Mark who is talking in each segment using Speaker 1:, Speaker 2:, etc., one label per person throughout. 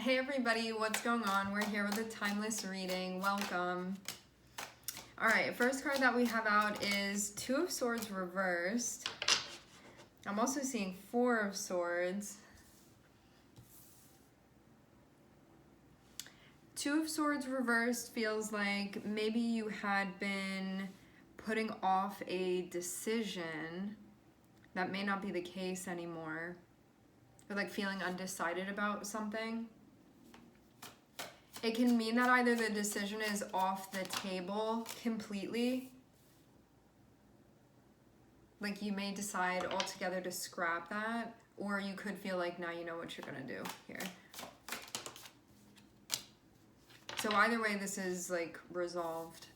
Speaker 1: Hey everybody, what's going on? We're here with a timeless reading. Welcome. Alright, first card that we have out is Two of Swords reversed. I'm also seeing Four of Swords. Two of Swords reversed feels like maybe you had been putting off a decision. That may not be the case anymore. Or like feeling undecided about something. It can mean that either the decision is off the table completely, like you may decide altogether to scrap that, or you could feel like now you know what you're gonna do here. So either way, this is like resolved.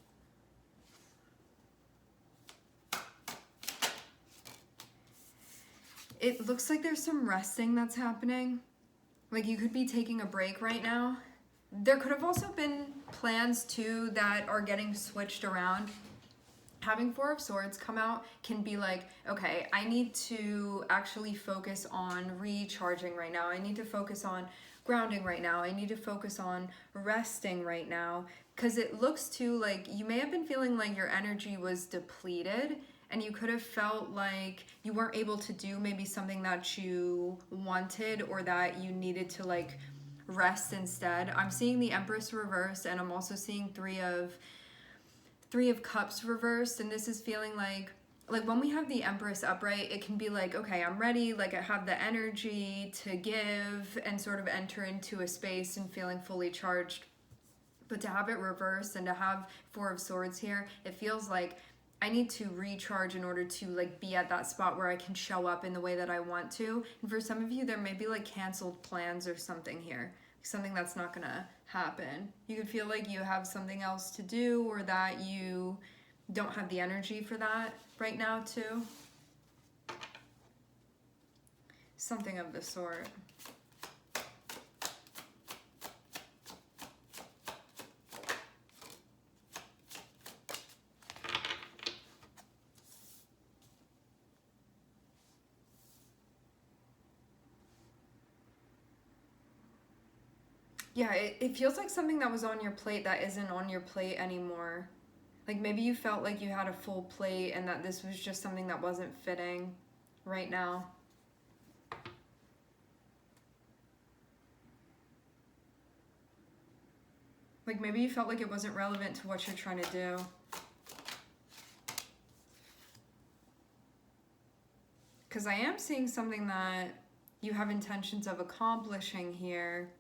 Speaker 1: It looks like there's some resting that's happening. Like you could be taking a break right now. There could have also been plans too that are getting switched around. Having Four of Swords come out can be like, okay, I need to actually focus on recharging right now. I need to focus on grounding right now. I need to focus on resting right now. Because it looks too like you may have been feeling like your energy was depleted and you could have felt like you weren't able to do maybe something that you wanted or that you needed to like rest instead. I'm seeing the Empress reversed, and I'm also seeing Three of Cups reversed, and this is feeling like when we have the Empress upright, it can be like, okay, I'm ready, like I have the energy to give and sort of enter into a space and feeling fully charged. But to have it reversed and to have Four of Swords here, it feels like I need to recharge in order to like be at that spot where I can show up in the way that I want to. And for some of you, there may be like canceled plans or something here, something that's not gonna happen. You could feel like you have something else to do or that you don't have the energy for that right now too. Something of the sort. Yeah, it feels like something that was on your plate that isn't on your plate anymore. Like maybe you felt like you had a full plate and that this was just something that wasn't fitting right now. Like maybe you felt like it wasn't relevant to what you're trying to do. Because I am seeing something that you have intentions of accomplishing here.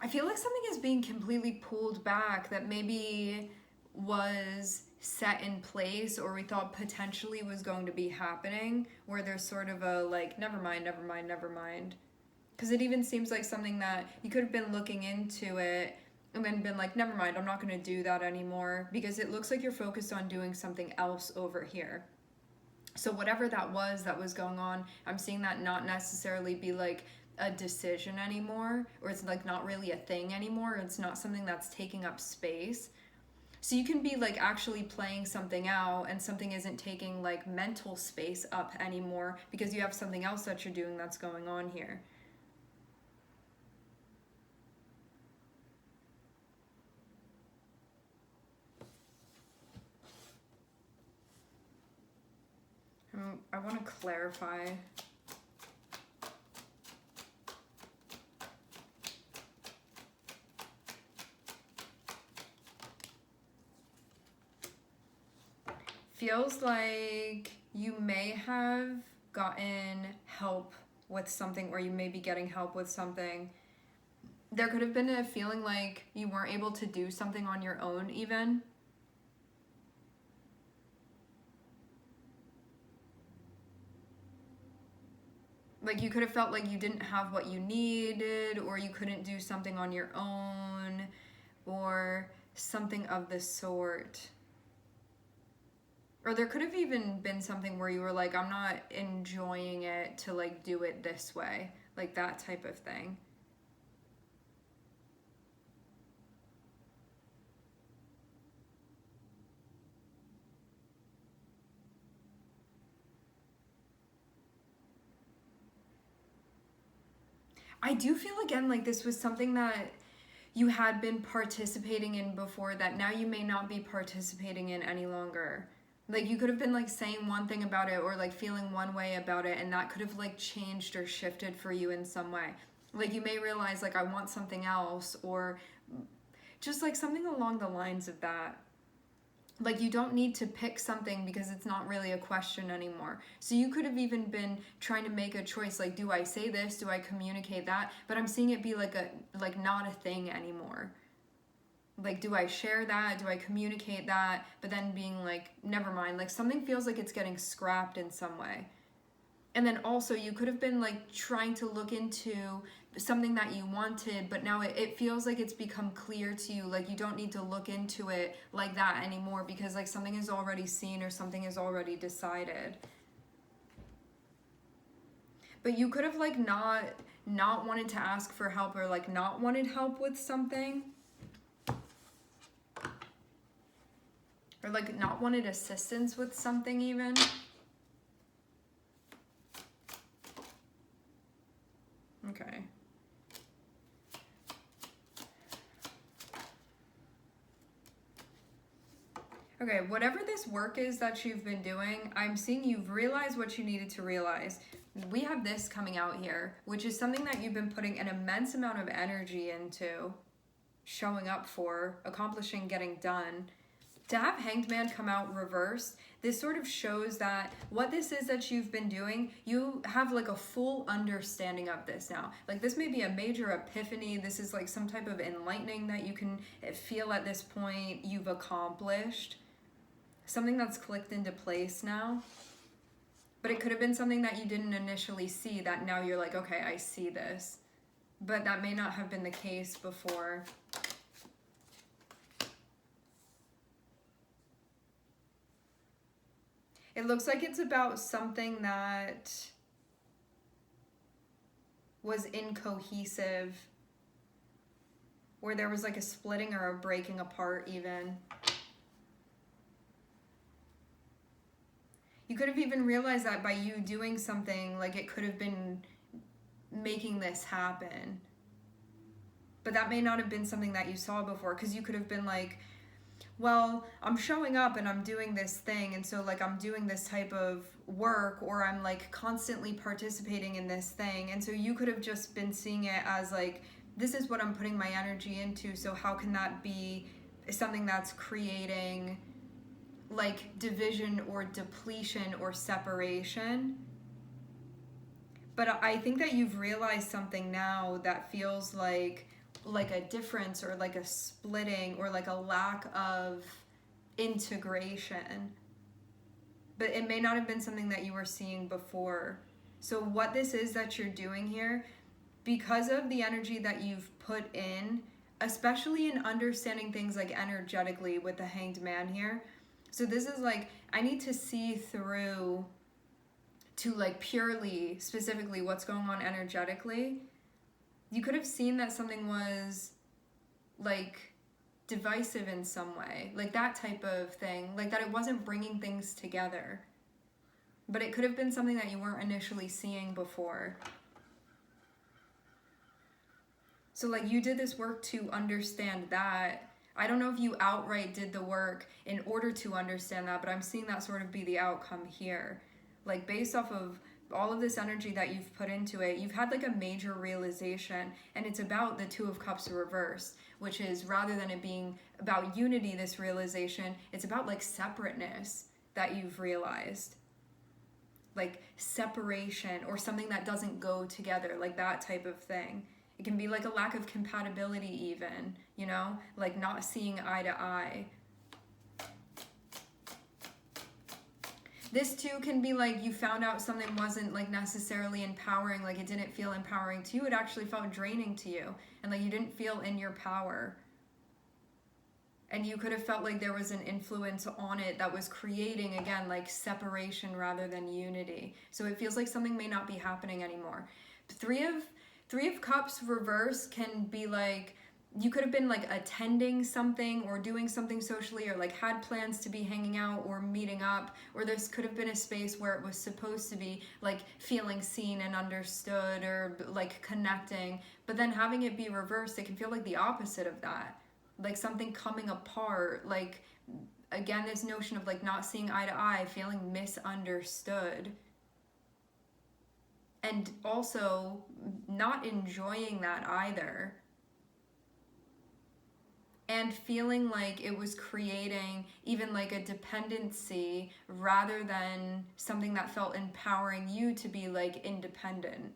Speaker 1: I feel like something is being completely pulled back that maybe was set in place or we thought potentially was going to be happening, where there's sort of a like, never mind, never mind, never mind. Because it even seems like something that you could have been looking into it and then been like, never mind, I'm not going to do that anymore, because it looks like you're focused on doing something else over here. So whatever that was going on, I'm seeing that not necessarily be like a decision anymore, or it's like not really a thing anymore. It's not something that's taking up space. So you can be like actually playing something out and something isn't taking like mental space up anymore because you have something else that you're doing that's going on here. I want to clarify. Feels like you may have gotten help with something, or you may be getting help with something. There could have been a feeling like you weren't able to do something on your own even. Like you could have felt like you didn't have what you needed, or you couldn't do something on your own, or something of the sort. Or there could have even been something where you were like, I'm not enjoying it to like do it this way, like that type of thing. I do feel again like this was something that you had been participating in before that now you may not be participating in any longer. Like you could have been like saying one thing about it or like feeling one way about it, and that could have like changed or shifted for you in some way. Like you may realize like I want something else, or just like something along the lines of that. Like you don't need to pick something because it's not really a question anymore. So you could have even been trying to make a choice, like, do I say this, do I communicate that? But I'm seeing it be like not a thing anymore. Like, do I share that, do I communicate that? But then being like, never mind, like something feels like it's getting scrapped in some way. And then also you could have been like trying to look into something that you wanted, but now it feels like it's become clear to you, like you don't need to look into it like that anymore because like something is already seen or something is already decided. But you could have like not wanted to ask for help, or like not wanted help with something, or like not wanted assistance with something even. Okay. Okay, whatever this work is that you've been doing, I'm seeing you've realized what you needed to realize. We have this coming out here, which is something that you've been putting an immense amount of energy into, showing up for, accomplishing, getting done. To have Hanged Man come out reversed, this sort of shows that what this is that you've been doing, you have like a full understanding of this now. Like this may be a major epiphany. This is like some type of enlightening that you can feel at this point you've accomplished. Something that's clicked into place now. But it could have been something that you didn't initially see that now you're like, okay, I see this. But that may not have been the case before. It looks like it's about something that was incohesive, where there was like a splitting or a breaking apart even. You could have even realized that by you doing something, like it could have been making this happen. But that may not have been something that you saw before, because you could have been like, well, I'm showing up and I'm doing this thing, and so like I'm doing this type of work, or I'm like constantly participating in this thing, and so you could have just been seeing it as like, this is what I'm putting my energy into, so how can that be something that's creating like division or depletion or separation? But I think that you've realized something now that feels like a difference, or like a splitting, or like a lack of integration. But it may not have been something that you were seeing before. So what this is that you're doing here, because of the energy that you've put in, especially in understanding things like energetically with the Hanged Man here. So this is like, I need to see through to like purely, specifically what's going on energetically. You could have seen that something was like divisive in some way, like that type of thing, like that it wasn't bringing things together. But it could have been something that you weren't initially seeing before. So like you did this work to understand that. I don't know if you outright did the work in order to understand that, but I'm seeing that sort of be the outcome here. Like based off of all of this energy that you've put into it, you've had like a major realization, and it's about the Two of Cups reversed, which is, rather than it being about unity, this realization, it's about like separateness that you've realized. Like separation, or something that doesn't go together, like that type of thing. It can be like a lack of compatibility even, you know, like not seeing eye to eye. This too can be like you found out something wasn't like necessarily empowering, like it didn't feel empowering to you, it actually felt draining to you, and like you didn't feel in your power. And you could have felt like there was an influence on it that was creating, again, like separation rather than unity. So it feels like something may not be happening anymore. Three of Cups reverse can be like, you could have been like attending something or doing something socially, or like had plans to be hanging out or meeting up, or this could have been a space where it was supposed to be like feeling seen and understood or like connecting. But then having it be reversed, it can feel like the opposite of that. Like something coming apart, like again this notion of like not seeing eye to eye, feeling misunderstood, and also not enjoying that either, and feeling like it was creating even like a dependency rather than something that felt empowering you to be like independent.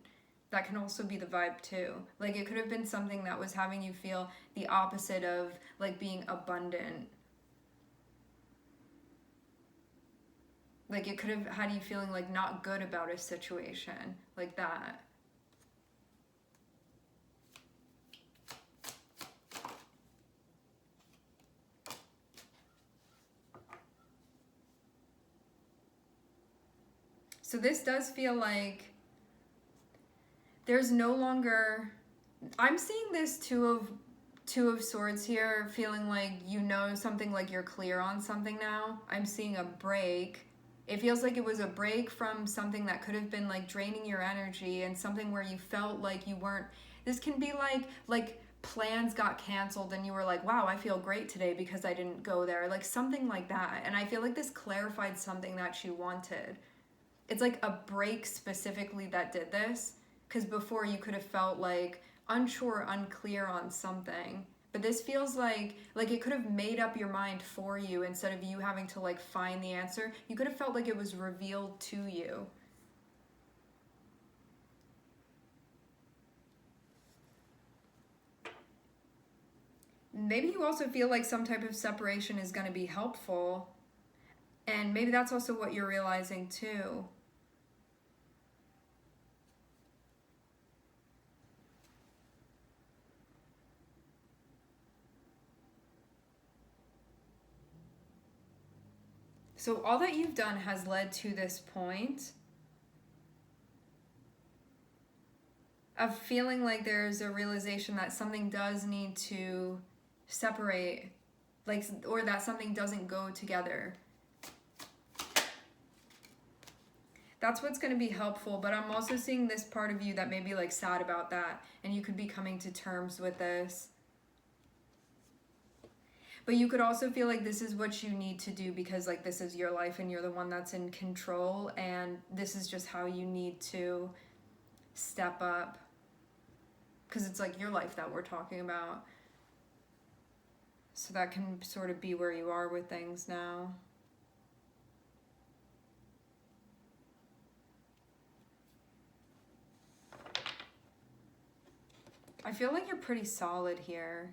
Speaker 1: That can also be the vibe too. Like it could have been something that was having you feel the opposite of like being abundant. Like it could have had you feeling like not good about a situation, like that. So this does feel like there's no longer, I'm seeing this two of swords here, feeling like you know something, like you're clear on something now. I'm seeing a break. It feels like it was a break from something that could have been like draining your energy, and something where you felt like you weren't, this can be like plans got canceled and you were like, wow, I feel great today because I didn't go there, like something like that. And I feel like this clarified something that you wanted. It's like a break specifically that did this. Because before you could have felt like unsure, unclear on something. But this feels like it could have made up your mind for you instead of you having to like find the answer. You could have felt like it was revealed to you. Maybe you also feel like some type of separation is going to be helpful. And maybe that's also what you're realizing too. So all that you've done has led to this point of feeling like there's a realization that something does need to separate, like, or that something doesn't go together. That's what's going to be helpful, but I'm also seeing this part of you that may be like sad about that, and you could be coming to terms with this. But you could also feel like this is what you need to do because like this is your life and you're the one that's in control, and this is just how you need to step up. Because it's like your life that we're talking about. So that can sort of be where you are with things now. I feel like you're pretty solid here.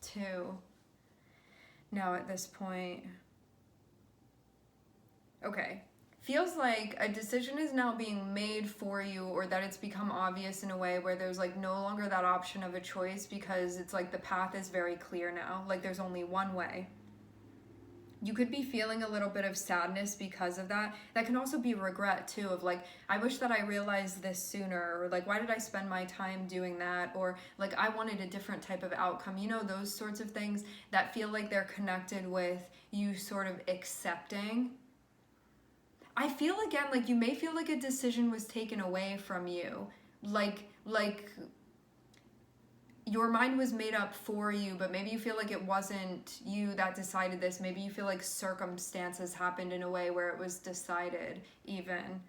Speaker 1: Too. Now at this point. Okay. Feels like a decision is now being made for you, or that it's become obvious in a way where there's like no longer that option of a choice, because it's like the path is very clear now. Like there's only one way. You could be feeling a little bit of sadness because of that. That can also be regret too, of like, I wish that I realized this sooner, or like, why did I spend my time doing that? Or like, I wanted a different type of outcome. You know, those sorts of things that feel like they're connected with you sort of accepting. I feel again, like you may feel like a decision was taken away from you. Like your mind was made up for you, but maybe you feel like it wasn't you that decided this. Maybe you feel like circumstances happened in a way where it was decided even.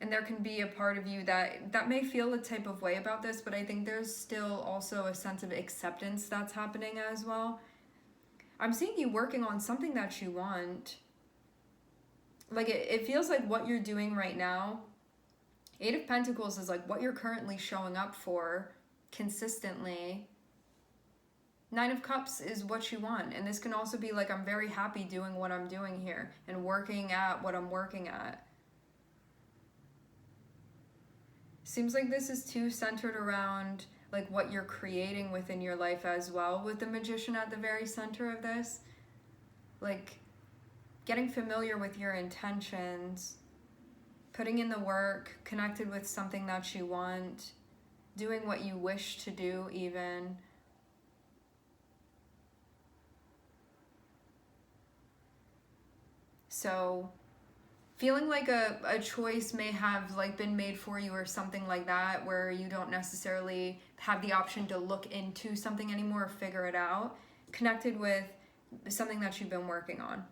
Speaker 1: And there can be a part of you that may feel a type of way about this, but I think there's still also a sense of acceptance that's happening as well. I'm seeing you working on something that you want. Like it feels like what you're doing right now, 8 of Pentacles is like what you're currently showing up for consistently. Nine of Cups is what you want. And this can also be like, I'm very happy doing what I'm doing here and working at what I'm working at. Seems like this is too centered around like what you're creating within your life as well, with the Magician at the very center of this. Like getting familiar with your intentions, putting in the work, connected with something that you want, doing what you wish to do even. So feeling like a choice may have like been made for you or something like that, where you don't necessarily have the option to look into something anymore or figure it out, connected with something that you've been working on.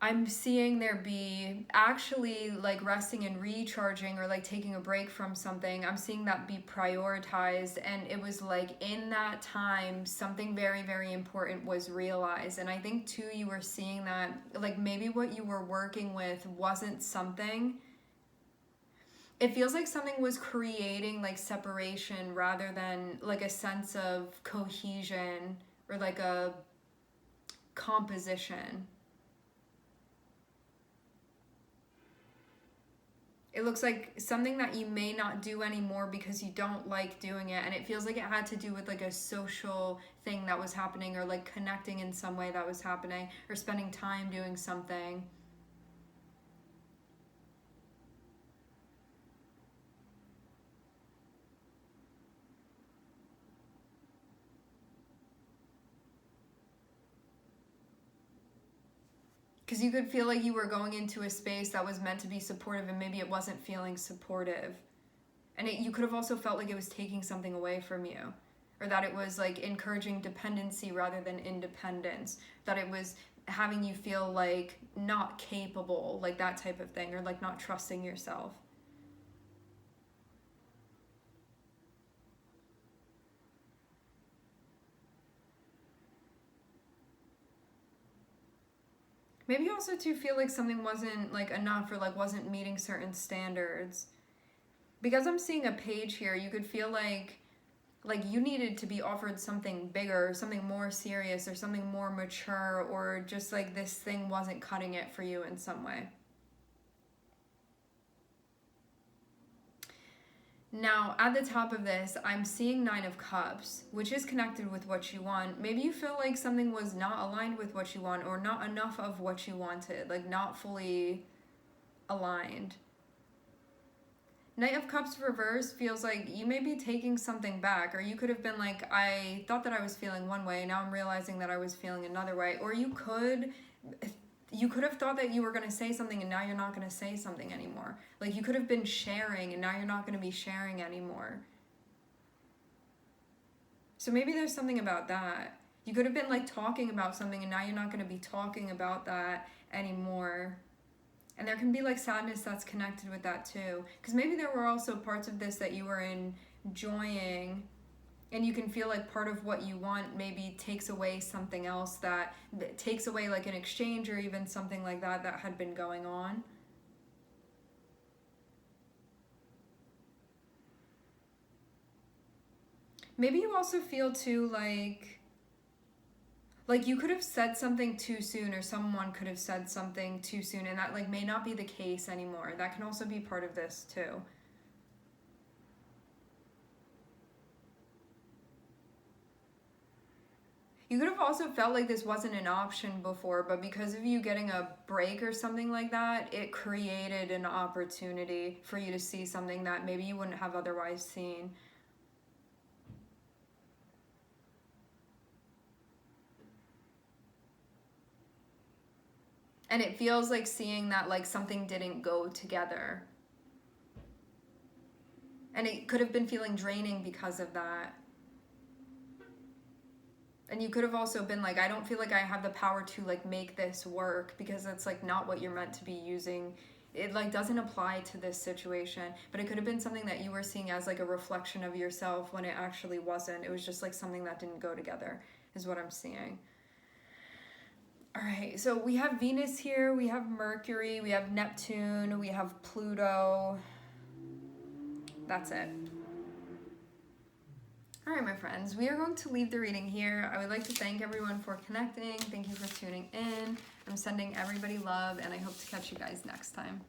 Speaker 1: I'm seeing there be actually like resting and recharging or like taking a break from something. I'm seeing that be prioritized, and it was like in that time something very, very important was realized. And I think too you were seeing that like maybe what you were working with wasn't something. It feels like something was creating like separation rather than like a sense of cohesion or like a composition. It looks like something that you may not do anymore because you don't like doing it. And it feels like it had to do with like a social thing that was happening, or like connecting in some way that was happening, or spending time doing something. Because you could feel like you were going into a space that was meant to be supportive, and maybe it wasn't feeling supportive. And you could have also felt like it was taking something away from you, or that it was like encouraging dependency rather than independence, that it was having you feel like not capable, like that type of thing, or like not trusting yourself. Maybe also to feel like something wasn't like enough, or like wasn't meeting certain standards. Because I'm seeing a page here, you could feel like you needed to be offered something bigger, or something more serious, or something more mature, or just like this thing wasn't cutting it for you in some way. Now, at the top of this, I'm seeing Nine of Cups, which is connected with what you want. Maybe you feel like something was not aligned with what you want, or not enough of what you wanted, like not fully aligned. Knight of Cups reverse feels like you may be taking something back, or you could have been like, I thought that I was feeling one way, now I'm realizing that I was feeling another way. Or you could have thought that you were going to say something, and now you're not going to say something anymore. Like you could have been sharing, and now you're not going to be sharing anymore. So maybe there's something about that. You could have been like talking about something, and now you're not going to be talking about that anymore. And there can be like sadness that's connected with that too. Because maybe there were also parts of this that you were enjoying, and you can feel like part of what you want maybe takes away something else, that takes away like an exchange, or even something like that that had been going on. Maybe you also feel too like you could have said something too soon, or someone could have said something too soon, and that like may not be the case anymore. That can also be part of this too. You could have also felt like this wasn't an option before, but because of you getting a break or something like that, it created an opportunity for you to see something that maybe you wouldn't have otherwise seen. And it feels like seeing that like something didn't go together. And it could have been feeling draining because of that. And you could have also been like, I don't feel like I have the power to like make this work, because that's like not what you're meant to be using. It like doesn't apply to this situation. But it could have been something that you were seeing as like a reflection of yourself, when it actually wasn't. It was just like something that didn't go together, is what I'm seeing. All right, so we have Venus here, we have Mercury, we have Neptune, we have Pluto. That's it. All right, my friends, we are going to leave the reading here. I would like to thank everyone for connecting. Thank you for tuning in. I'm sending everybody love, and I hope to catch you guys next time.